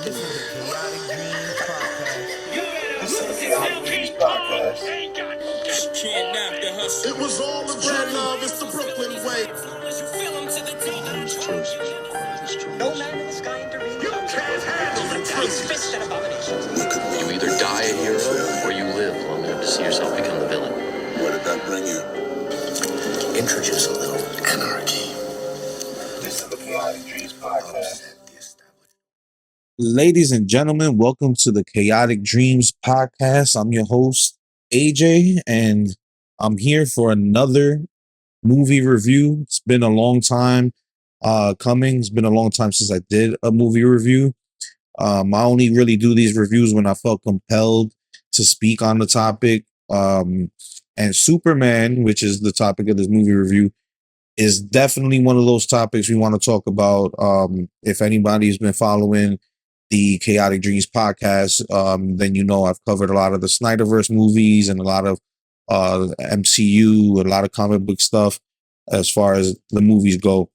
This is the Chaotic Dreams podcast. This is the Chaotic Dreams podcast. It was all a dream. It's the Brooklyn way. No man in the sky intervened. You can't handle the truth. Fist and abomination. You either die a hero or you live long enough to see yourself become the villain. Where did that bring you? Introduce a little anarchy. This is the Chaotic Dreams podcast. Ladies and gentlemen, welcome to the Chaotic Dreams podcast. I'm your host, AJ, and I'm here for another movie review. It's been a long time coming. It's been a long time since I did a movie review. I only really do these reviews when I felt compelled to speak on the topic. And Superman, which is the topic of this movie review, is definitely one of those topics we want to talk about. If anybody's been following the Chaotic Dreams podcast, then you know I've covered a lot of the Snyderverse movies and a lot of MCU, a lot of comic book stuff as far as the movies go.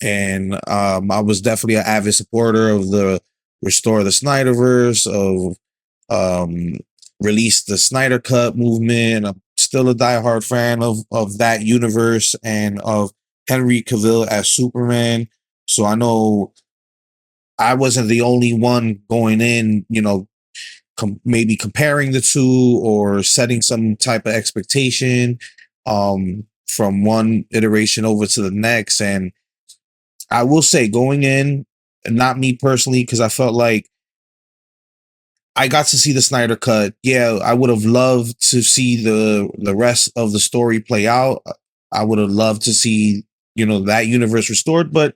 And I was definitely an avid supporter of the Restore the Snyderverse, of Release the Snyder Cut movement. I'm still a diehard fan of that universe and of Henry Cavill as Superman. So I know I wasn't the only one going in, you know, maybe comparing the two or setting some type of expectation from one iteration over to the next. And I will say, going in, not me personally, because I felt like I got to see the Snyder Cut. Yeah, I would have loved to see the rest of the story play out. I would have loved to see, you know, that universe restored, but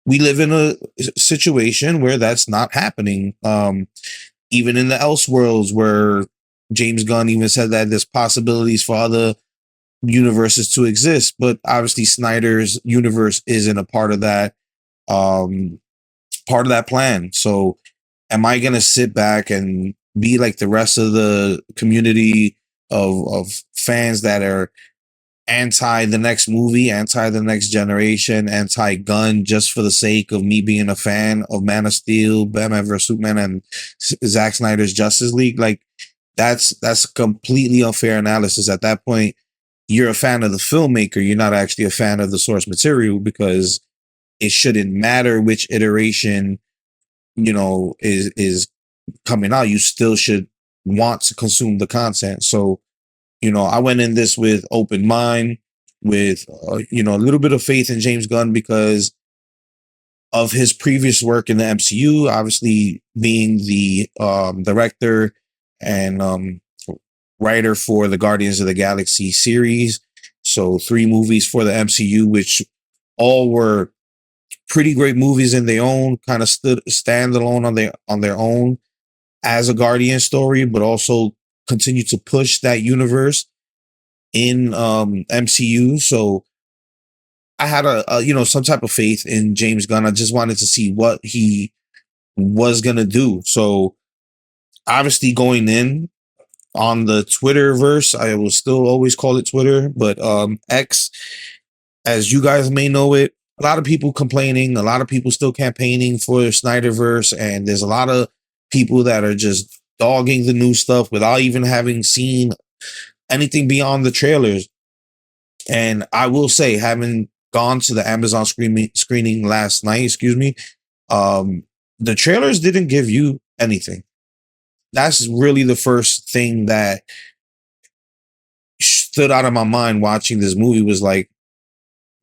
we live in a situation where that's not happening. Even in the Elseworlds, where James Gunn even said that there's possibilities for other universes to exist, but obviously Snyder's universe isn't a part of that plan. So am I going to sit back and be like the rest of the community of fans that are anti the next movie, anti the next generation, anti-gun, just for the sake of me being a fan of Man of Steel, Batman vs Superman, and Zack Snyder's Justice League? Like, that's completely unfair analysis. At that point, you're a fan of the filmmaker. You're not actually a fan of the source material, because it shouldn't matter which iteration, you know, is coming out. You still should want to consume the content. So, you know, I went in this with open mind, with, you know, a little bit of faith in James Gunn because of his previous work in the MCU, obviously being the director and writer for the Guardians of the Galaxy series. So 3 movies for the MCU, which all were pretty great movies in their own, kind of stand alone on their own as a Guardian story, but also continue to push that universe in MCU. So I had a you know, some type of faith in James Gunn. I just wanted to see what he was gonna do. So obviously, going in on the Twitterverse, I will still always call it Twitter, but X, as you guys may know it, a lot of people complaining, a lot of people still campaigning for Snyderverse, and there's a lot of people that are just dogging the new stuff without even having seen anything beyond the trailers. And I will say, having gone to the Amazon screening last night, the trailers didn't give you anything. That's really the first thing that stood out of my mind watching this movie, was like,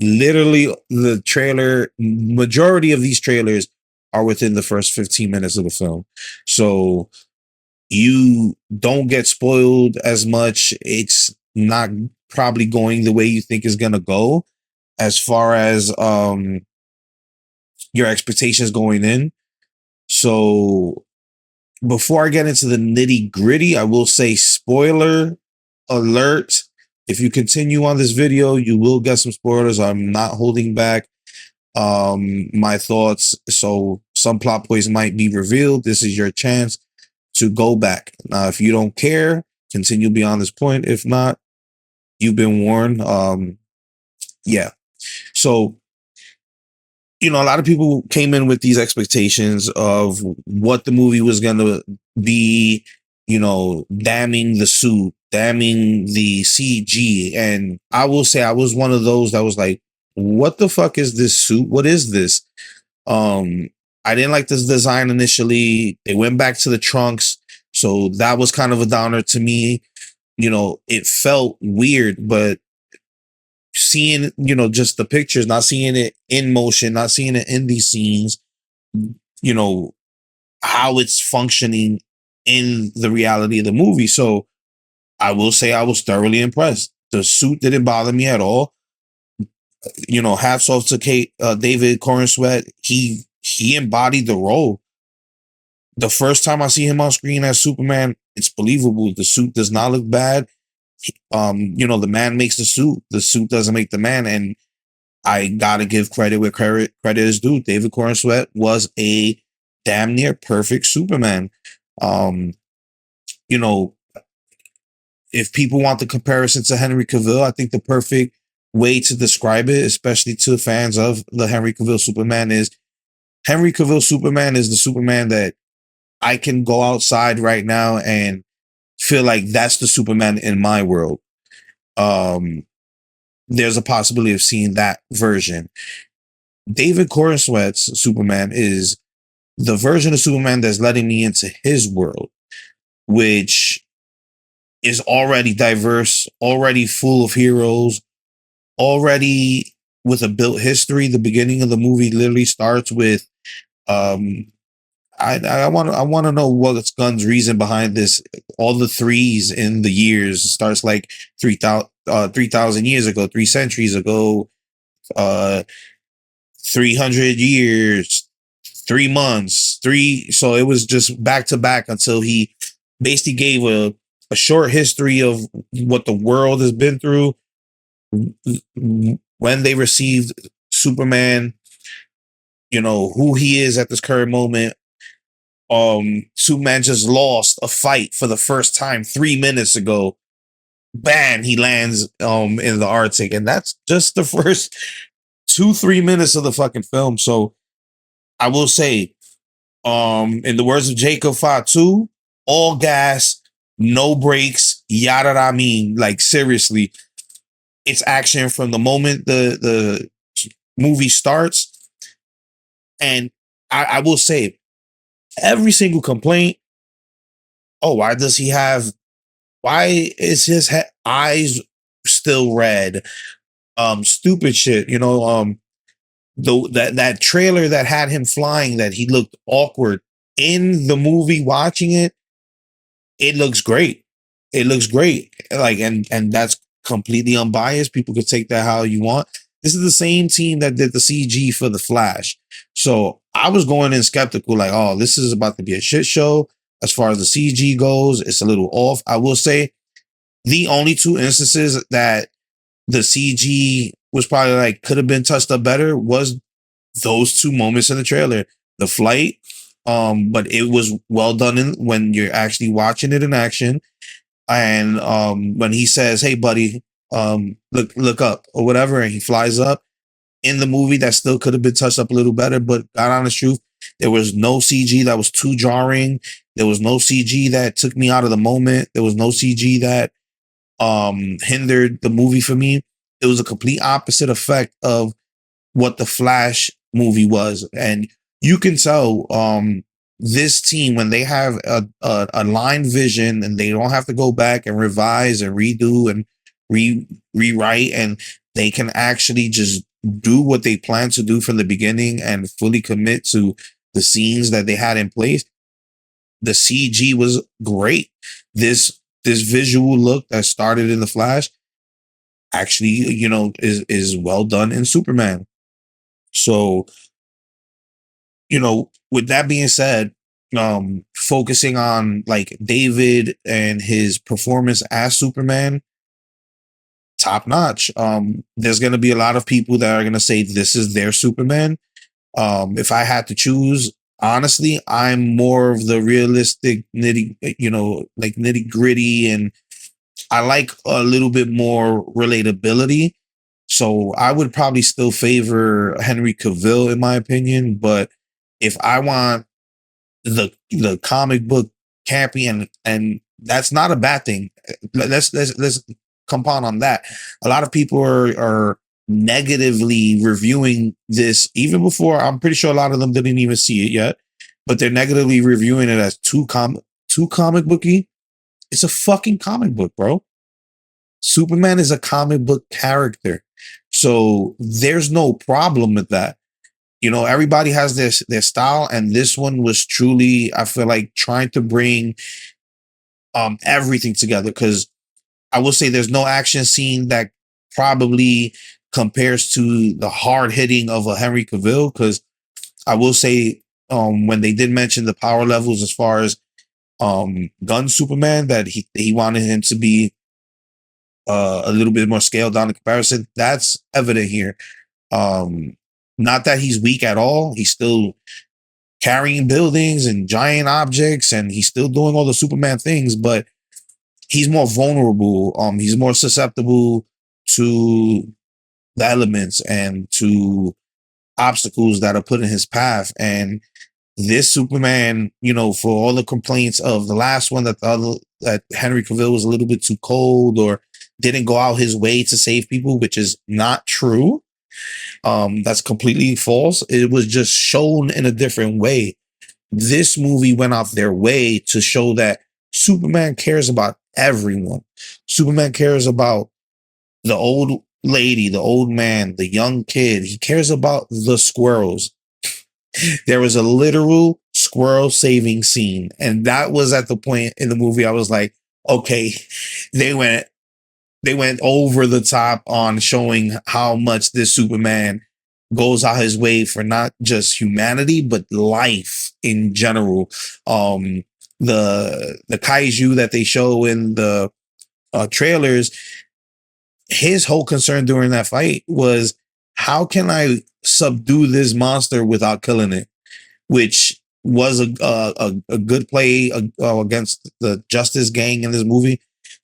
literally the trailer, majority of these trailers are within the first 15 minutes of the film. So you don't get spoiled as much. It's not probably going the way you think is going to go as far as your expectations going in. So before I get into the nitty gritty, I will say, spoiler alert. If you continue on this video, you will get some spoilers. I'm not holding back my thoughts. So some plot points might be revealed. This is your chance to go back. Now, if you don't care, continue beyond this point. If not, you've been warned. Yeah. So a lot of people came in with these expectations of what the movie was going to be, damning the suit, damning the CG. And I will say I was one of those that was like, what the fuck is this suit? What is this? I didn't like this design initially. They went back to the trunks. So that was kind of a downer to me. It felt weird, but seeing, just the pictures, not seeing it in motion, not seeing it in these scenes, you know, how it's functioning in the reality of the movie. So I will say I was thoroughly impressed. The suit didn't bother me at all. Hats off to David Corn Sweat. He embodied the role. The first time I see him on screen as Superman, it's believable. The suit does not look bad. The man makes the suit. The suit doesn't make the man. And I gotta give credit where credit is due. David Corn Sweat was a damn near perfect Superman. Um, you know, if people want the comparison to Henry Cavill, I think the perfect way to describe it, especially to fans of the Henry Cavill Superman, is Henry Cavill Superman is the Superman that I can go outside right now and feel like that's the Superman in my world. There's a possibility of seeing that version. David Corenswet's Superman is the version of Superman that's letting me into his world, which is already diverse, already full of heroes, already with a built history. The beginning of the movie literally starts with I want to know what's Gunn's reason behind this. All the threes in the years starts like 3,000 years ago, 3 centuries ago, 300 years, 3 months, three. So it was just back to back until he basically gave a short history of what the world has been through when they received Superman, who he is at this current moment. Superman just lost a fight for the first time 3 minutes ago. Bam, he lands in the Arctic, and that's just the first 2-3 minutes of the fucking film. So I will say, in the words of Jacob Fatu, all gas, no brakes, yada I mean, like seriously, it's action from the moment the movie starts. And I will say, every single complaint, why is his eyes still red? Stupid shit, that trailer that had him flying, that he looked awkward in the movie. Watching it, it looks great. It looks great. Like, and that's completely unbiased. People could take that how you want. This is the same team that did the CG for The Flash. So I was going in skeptical, like, oh, this is about to be a shit show. As far as the CG goes, it's a little off. I will say the only 2 instances that the CG was probably like could have been touched up better was those 2 moments in the trailer. The flight, but it was well done when you're actually watching it in action. And when he says, "Hey, buddy, look up," or whatever, and he flies up in the movie, that still could have been touched up a little better. But God honest truth, there was no CG that was too jarring. There was no CG that took me out of the moment. There was no CG that hindered the movie for me. It was a complete opposite effect of what the Flash movie was. And you can tell this team, when they have a line vision and they don't have to go back and revise and redo and rewrite, and they can actually just do what they plan to do from the beginning and fully commit to the scenes that they had in place. The CG was great. This visual look that started in the Flash actually, is well done in Superman. So, with that being said, focusing on like David and his performance as Superman, top notch. There's going to be a lot of people that are going to say this is their Superman. If I had to choose, honestly, I'm more of the realistic nitty gritty, and I like a little bit more relatability. So I would probably still favor Henry Cavill in my opinion, but if I want the comic book campy and that's not a bad thing. Let's compound on that. A lot of people are negatively reviewing this even before. I'm pretty sure a lot of them didn't even see it yet, but they're negatively reviewing it as too comic booky. It's a fucking comic book, bro. Superman is a comic book character. So there's no problem with that. You know, everybody has their style, and this one was truly, I feel like, trying to bring everything together. Because I will say there's no action scene that probably compares to the hard hitting of a Henry Cavill. Because I will say, when they did mention the power levels as far as gun Superman, that he wanted him to be a little bit more scaled down in comparison. That's evident here. Not that he's weak at all. He's still carrying buildings and giant objects, and he's still doing all the Superman things, but he's more vulnerable. He's more susceptible to the elements and to obstacles that are put in his path. And this Superman, you know, for all the complaints of the last one that Henry Cavill was a little bit too cold or didn't go out his way to save people, which is not true. That's completely false. It was just shown in a different way. This movie went out their way to show that Superman cares about everyone. Superman cares about the old lady, the old man, the young kid. He cares about the squirrels. There was a literal squirrel saving scene, and that was at the point in the movie I was like, okay, they went over the top on showing how much this Superman goes out his way for not just humanity but life in general. The kaiju that they show in the trailers, his whole concern during that fight was, how can I subdue this monster without killing it? Which was a good play against the Justice Gang in this movie.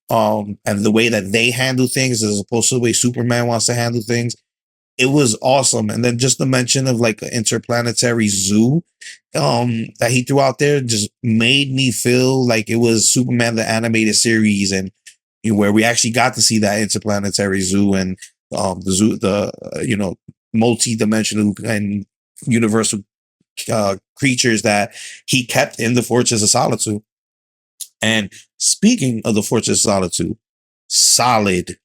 And the way that they handle things as opposed to the way Superman wants to handle things, it was awesome. And then just the mention of like an interplanetary zoo that he threw out there just made me feel like it was Superman the animated series, and you know, where we actually got to see that interplanetary zoo and the zoo, the multi-dimensional and universal creatures that he kept in the Fortress of Solitude. And speaking of the Fortress of Solitude, solid.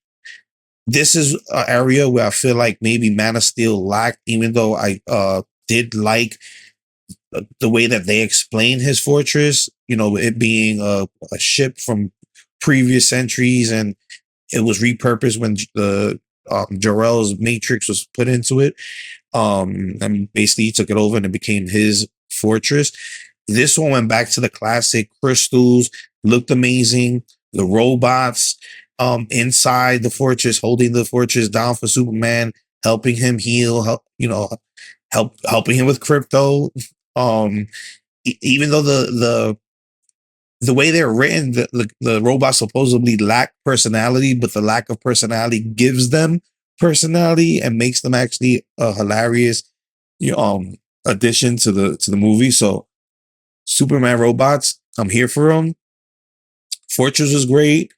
This is an area where I feel like maybe Man of Steel lacked, even though I did like the way that they explained his fortress, you know, it being a ship from previous centuries, and it was repurposed when the Jor-El's Matrix was put into it. And basically he took it over and it became his fortress. This one went back to the classic crystals, looked amazing. The robots inside the fortress, holding the fortress down for Superman, helping him heal, helping him with crypto. Even though the way they're written, the robots supposedly lack personality, but the lack of personality gives them personality and makes them actually a hilarious addition to the movie. So Superman robots, I'm here for them. Fortress was great.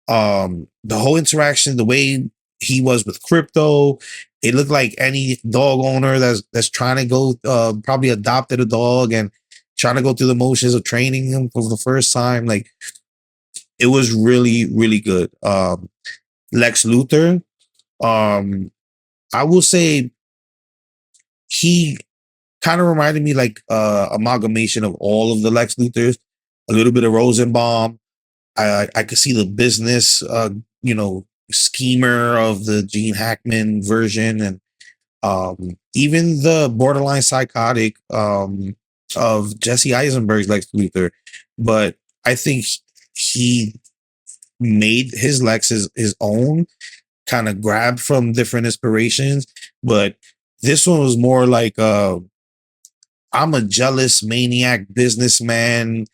The whole interaction, the way he was with crypto, it looked like any dog owner that's trying to go probably adopted a dog and trying to go through the motions of training him for the first time. Like, it was really, really good. Lex Luthor, I will say he kind of reminded me like amalgamation of all of the Lex Luthors, a little bit of Rosenbaum. I could see the business, schemer of the Gene Hackman version, and even the borderline psychotic of Jesse Eisenberg's Lex Luthor. But I think he made his Lex his own, kind of grabbed from different inspirations. But this one was more like I'm a jealous maniac businessman,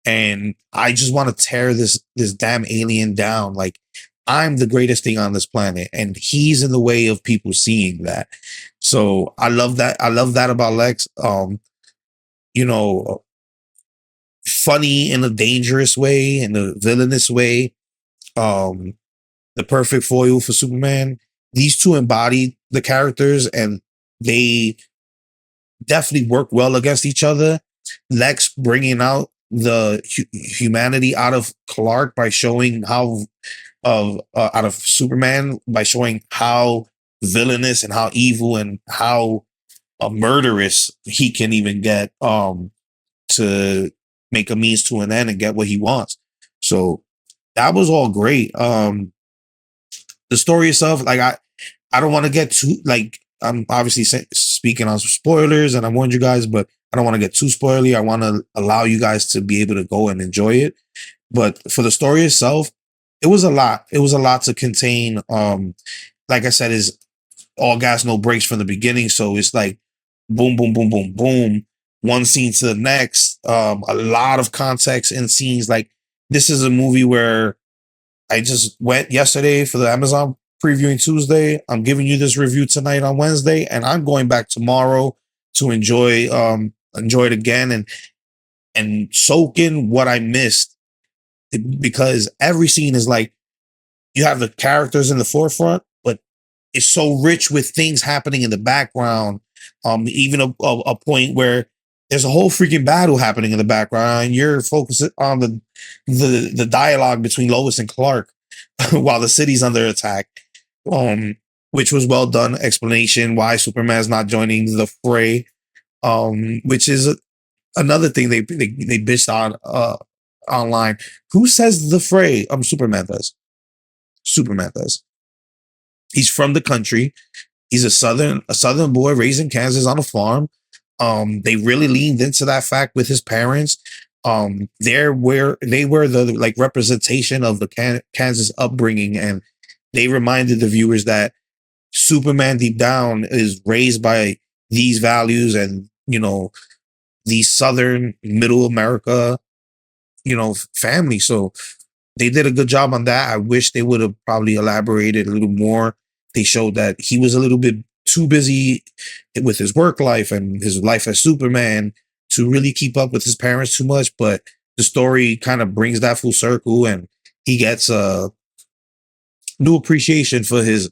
and I just want to tear this damn alien down. Like, I'm the greatest thing on this planet, and he's in the way of people seeing that. So I love that. I love that about Lex. You know, funny in a dangerous way, in a villainous way. Um, the perfect foil for Superman. These two embody the characters, and they definitely work well against each other. Lex bringing out the humanity out of Clark by showing how out of Superman by showing how villainous and how evil and how murderous he can even get to make a means to an end and get what he wants. So that was all great. The story itself, like I don't want to get too like I'm obviously speaking on some spoilers, and I warned you guys, but I don't want to get too spoily. I want to allow you guys to be able to go and enjoy it. But for the story itself, it was a lot. It was a lot to contain. Like I said, is all gas, no brakes from the beginning. So it's like boom, boom, boom, boom, boom, one scene to the next. A lot of context in scenes. Like this is a movie where I just went yesterday for the Amazon previewing Tuesday. I'm giving you this review tonight on Wednesday, and I'm going back tomorrow to enjoy it again and soak in what I missed, because every scene is like you have the characters in the forefront, but it's so rich with things happening in the background. Even a point where there's a whole freaking battle happening in the background, and you're focused on the dialogue between Lois and Clark while the city's under attack. Which was well done explanation why Superman's not joining the fray. Which is another thing they bitched on online. Who says the fray? Superman does. Superman does. He's from the country. He's a southern boy raised in Kansas on a farm. They really leaned into that fact with his parents. They were the like representation of the Kansas upbringing, and they reminded the viewers that Superman deep down is raised by these values and the Southern Middle America family. So they did a good job on that. I wish they would have probably elaborated a little more. They showed that he was a little bit too busy with his work life and his life as Superman to really keep up with his parents too much. But the story kind of brings that full circle, and he gets a new appreciation for his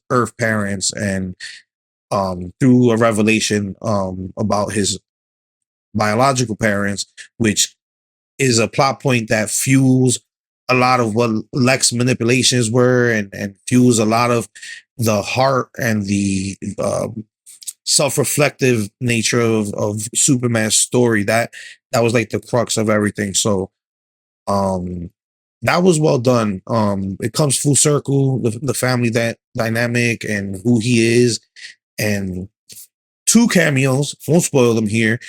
Earth parents, and through a revelation about his biological parents, which is a plot point that fuels a lot of what Lex manipulations were, and fuels a lot of the heart and the self-reflective nature of Superman's story. That was like the crux of everything. So that was well done. It comes full circle, the family that dynamic and who he is, and two cameos, won't spoil them here.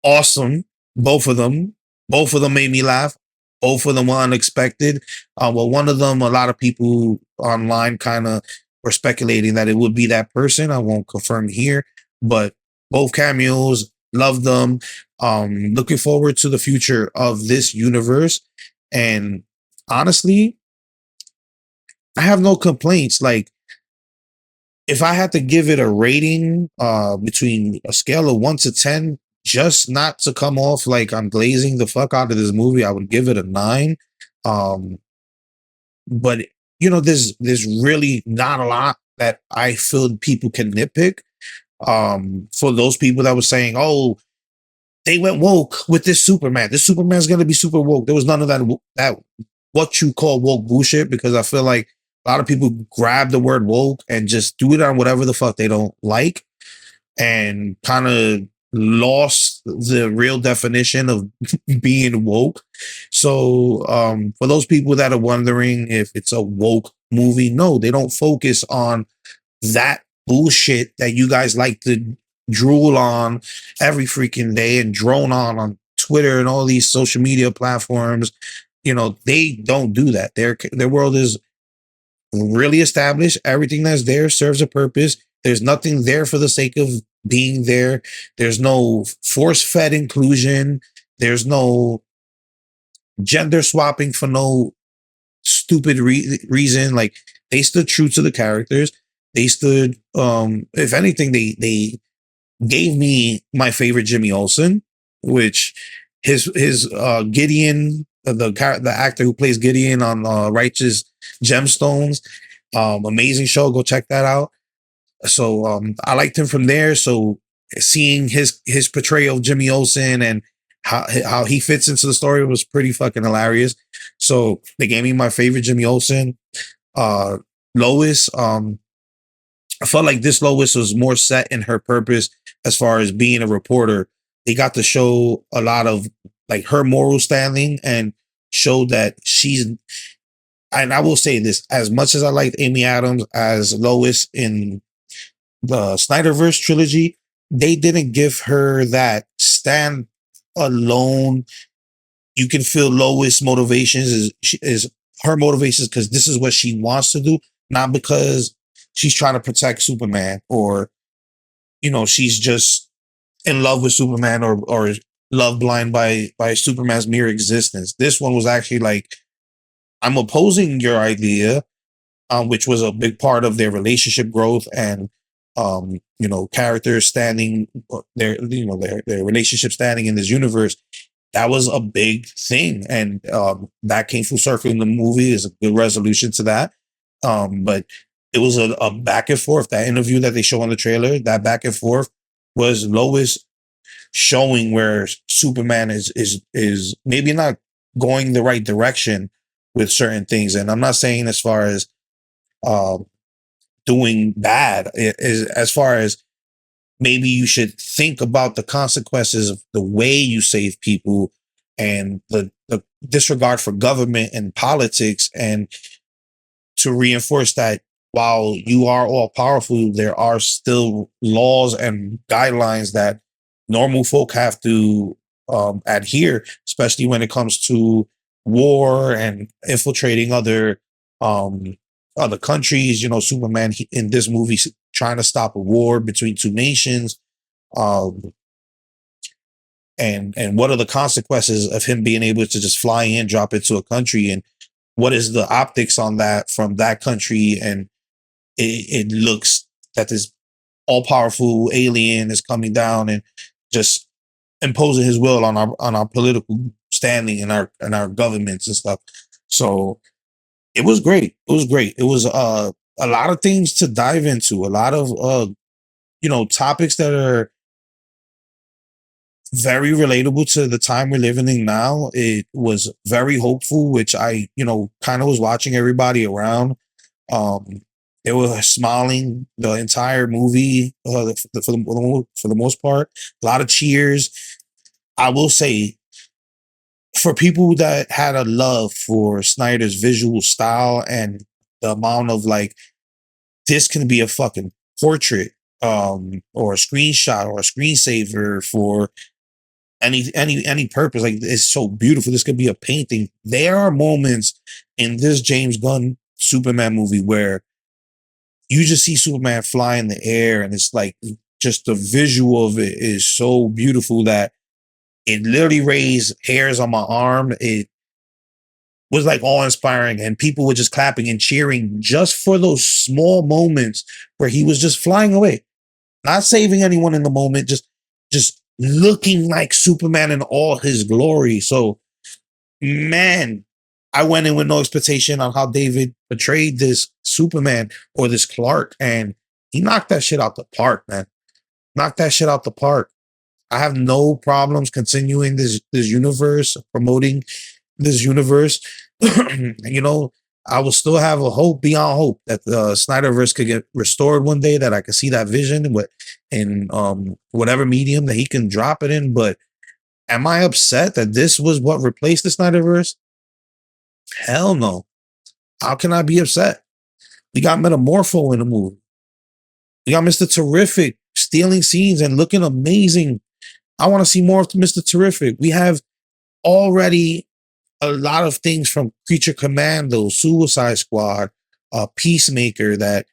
Awesome. Both of them made me laugh. Both of them were unexpected. Well, one of them, a lot of people online kind of were speculating that it would be that person. I won't confirm here, but both cameos, love them. Looking forward to the future of this universe. And honestly, I have no complaints. Like, if I had to give it a rating between a scale of 1 to 10, just not to come off like I'm glazing the fuck out of this movie, I would give it a 9. But there's really not a lot that I feel people can nitpick. For those people that were saying, "Oh, they went woke with this Superman. This Superman's gonna be super woke." There was none of that what you call woke bullshit, because I feel like a lot of people grab the word woke and just do it on whatever the fuck they don't like, and kind of lost the real definition of being woke. So for those people that are wondering if it's a woke movie, no, they don't focus on that bullshit that you guys like to drool on every freaking day and drone on Twitter and all these social media platforms. They don't do that. Their world is really established. Everything that's there serves a purpose. There's nothing there for the sake of being there. There's no force-fed inclusion. There's no gender swapping for no stupid reason. Like they stood true to the characters. They stood, if anything, they gave me my favorite Jimmy Olsen, which his Gideon, the actor who plays Gideon on Righteous Gemstones, amazing show. Go check that out. So I liked him from there. So seeing his portrayal of Jimmy Olsen and how he fits into the story was pretty fucking hilarious. So they gave me my favorite Jimmy Olsen. Lois, I felt like this Lois was more set in her purpose as far as being a reporter. They got to show a lot of like her moral standing and showed that she's, and I will say this, as much as I liked Amy Adams as Lois in the Snyderverse trilogy, they didn't give her that stand alone. You can feel Lois' motivations is her motivations because this is what she wants to do, not because she's trying to protect Superman or she's just in love with Superman or love blind by Superman's mere existence. This one was actually like, I'm opposing your idea, which was a big part of their relationship growth and characters standing their relationship standing in this universe. That was a big thing, and that came full circle in the movie. Is a good resolution to that. But it was a back and forth. That interview that they show on the trailer, that back and forth was Lois showing where Superman is maybe not going the right direction with certain things. And I'm not saying as far as doing bad, it is as far as maybe you should think about the consequences of the way you save people and the disregard for government and politics, and to reinforce that while you are all powerful, there are still laws and guidelines that normal folk have to adhere, especially when it comes to war and infiltrating other countries. Superman in this movie trying to stop a war between two nations, and what are the consequences of him being able to just fly in, drop into a country, and what is the optics on that from that country? And it looks that this all-powerful alien is coming down and just imposing his will on our political standing and our governments and stuff. So it was great. It was great. It was a lot of things to dive into, a lot of topics that are very relatable to the time we're living in now. It was very hopeful, which I kind of was watching everybody around. They were smiling the entire movie for the most part. A lot of cheers. I will say, for people that had a love for Snyder's visual style and the amount of like, this can be a fucking portrait, or a screenshot or a screensaver for any purpose. Like, it's so beautiful. This could be a painting. There are moments in this James Gunn Superman movie where you just see Superman fly in the air, and it's like just the visual of it is so beautiful that it literally raised hairs on my arm. It was like awe-inspiring, and people were just clapping and cheering just for those small moments where he was just flying away, not saving anyone in the moment, just looking like Superman in all his glory. So, man, I went in with no expectation on how David portrayed this Superman or this Clark, and he knocked that shit out the park, man. Knocked that shit out the park. I have no problems continuing this universe, promoting this universe. I will still have a hope beyond hope that the Snyderverse could get restored one day, that I could see that vision in whatever medium that he can drop it in. But am I upset that this was what replaced the Snyderverse? Hell no. How can I be upset? We got Metamorpho in the movie. We got Mr. Terrific stealing scenes and looking amazing. I want to see more of Mr. Terrific. We have already a lot of things from Creature Commando, Suicide Squad, Peacemaker that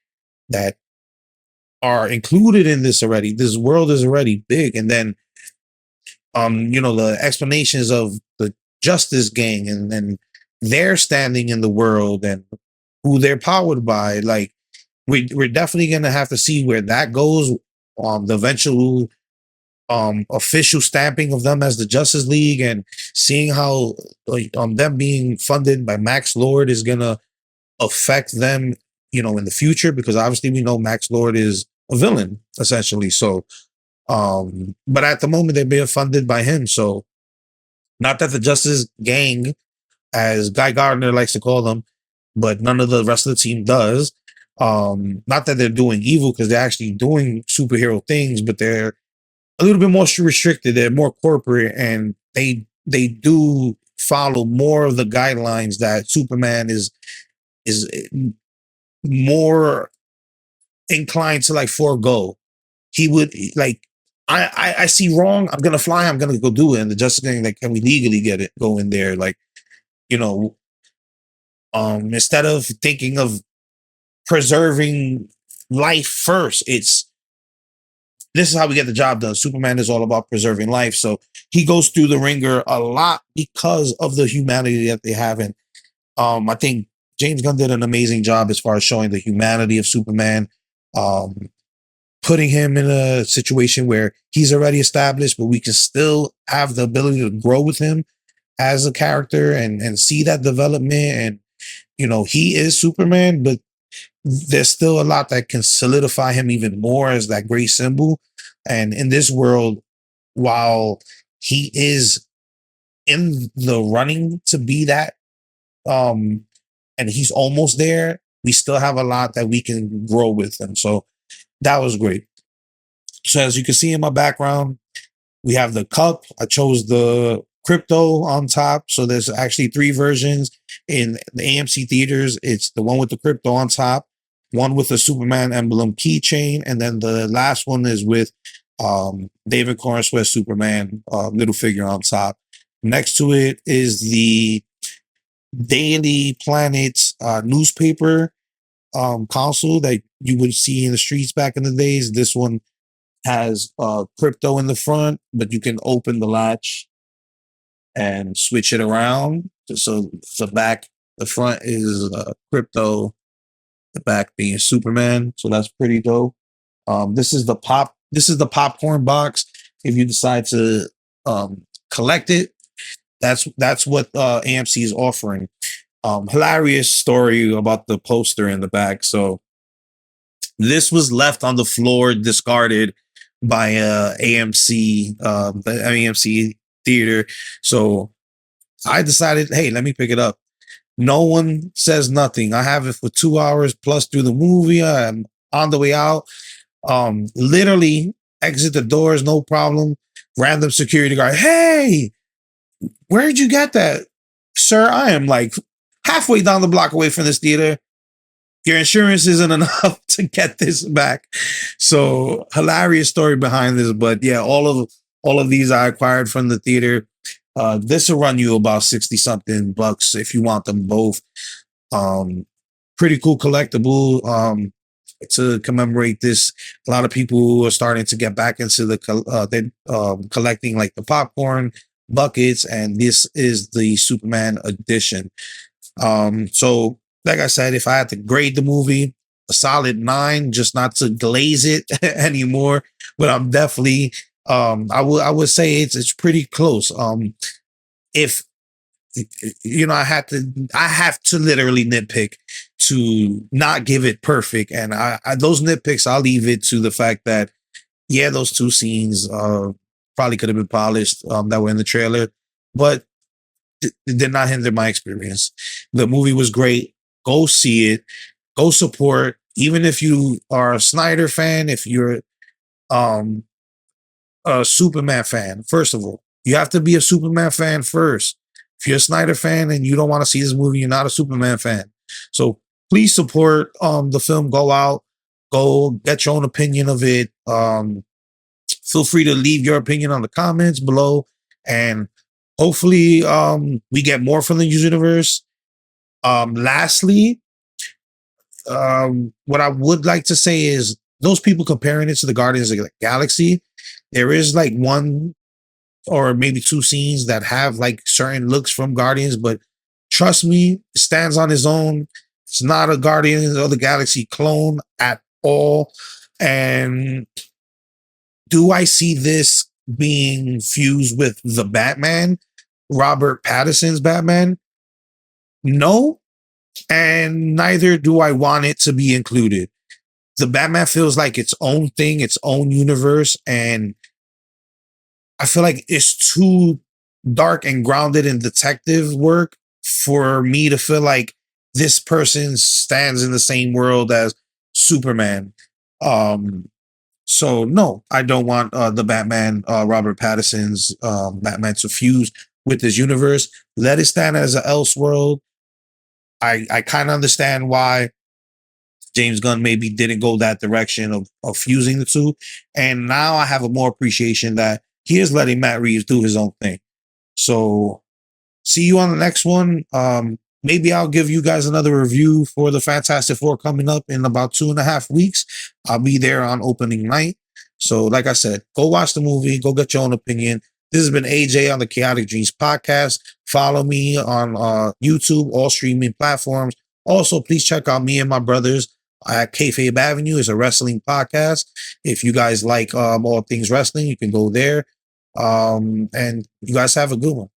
are included in this already. This world is already big. And then the explanations of the Justice Gang and their standing in the world and who they're powered by. Like we're definitely gonna have to see where that goes. The eventual official stamping of them as the Justice League, and seeing how like them being funded by Max Lord is gonna affect them, in the future, because obviously we know Max Lord is a villain essentially. So but at the moment they're being funded by him. So not that the Justice Gang, as Guy Gardner likes to call them, but none of the rest of the team does. Not that they're doing evil, because they're actually doing superhero things, but they're a little bit more restricted. They're more corporate, and they do follow more of the guidelines that Superman is more inclined to like forego. He would like, I see wrong, I'm gonna fly, I'm gonna go do it. And the Justice League, like, can we legally get it? Go in there, like, you know, instead of thinking of preserving life first, this is how we get the job done. Superman is all about preserving life. So he goes through the ringer a lot because of the humanity that they have. And I think James Gunn did an amazing job as far as showing the humanity of Superman, putting him in a situation where he's already established, but we can still have the ability to grow with him as a character and see that development. And, he is Superman, but there's still a lot that can solidify him even more as that great symbol. And in this world, while he is in the running to be that, and he's almost there, we still have a lot that we can grow with him. So that was great. So as you can see in my background, we have the cup. I chose the crypto on top. So there's actually 3 versions in the AMC theaters. It's the one with the crypto on top, one with the Superman emblem keychain, and then the last one is with David Corenswet Superman little figure on top. Next to it is the Daily Planet newspaper console that you would see in the streets back in the days. This one has crypto in the front, but you can open the latch and switch it around. So the front is crypto, the back being Superman. So that's pretty dope. This is the popcorn box. If you decide to collect it, that's what AMC is offering. Hilarious story about the poster in the back. So this was left on the floor, discarded by AMC, the AMC theater. So I decided, hey, let me pick it up. No one says nothing. I have it for 2 hours plus through the movie. I'm on the way out. Literally exit the doors, no problem. Random security guard, hey, where'd you get that? Sir, I am like halfway down the block away from this theater. Your insurance isn't enough to get this back. So hilarious story behind this. But yeah, all of these I acquired from the theater. This will run you about 60 something bucks if you want them both. Pretty cool collectible. To commemorate this, a lot of people are starting to get back into collecting like the popcorn buckets, and this is the Superman edition. So like I said, if I had to grade the movie, a solid 9, just not to glaze it anymore, but I'm definitely I would say it's pretty close. If I have to literally nitpick to not give it perfect, and I those nitpicks I'll leave it to the fact that those 2 scenes probably could have been polished that were in the trailer, but it did not hinder my experience. The movie was great. Go see it. Go support. Even if you are a Snyder fan, if you're a Superman fan, first of all, you have to be a Superman fan first. If you're a Snyder fan and you don't want to see this movie, you're not a Superman fan. So please support the film. Go out, go get your own opinion of it. Feel free to leave your opinion on the comments below, and hopefully we get more from the universe. Lastly, what I would like to say is those people comparing it to the Guardians of the Galaxy, there is like 1 or maybe 2 scenes that have like certain looks from Guardians, but trust me, stands on his own. It's not a Guardians of the Galaxy clone at all. And do I see this being fused with the Batman, Robert Pattinson's Batman? No, and neither do I want it to be included. The Batman feels like its own thing, its own universe, and I feel like it's too dark and grounded in detective work for me to feel like this person stands in the same world as Superman. Um, so no, I don't want the Batman, Robert Pattinson's Batman to fuse with this universe. Let it stand as an Elseworld. I kind of understand why James Gunn maybe didn't go that direction of fusing the two. And now I have a more appreciation that he is letting Matt Reeves do his own thing. So see you on the next one. Maybe I'll give you guys another review for the Fantastic Four coming up in about 2.5 weeks. I'll be there on opening night. So like I said, go watch the movie, go get your own opinion. This has been AJ on the Chaotic Dreams podcast. Follow me on YouTube, all streaming platforms. Also, please check out me and my brothers at Kayfabe Avenue. It's a wrestling podcast. If you guys like all things wrestling, you can go there. And you guys have a good one.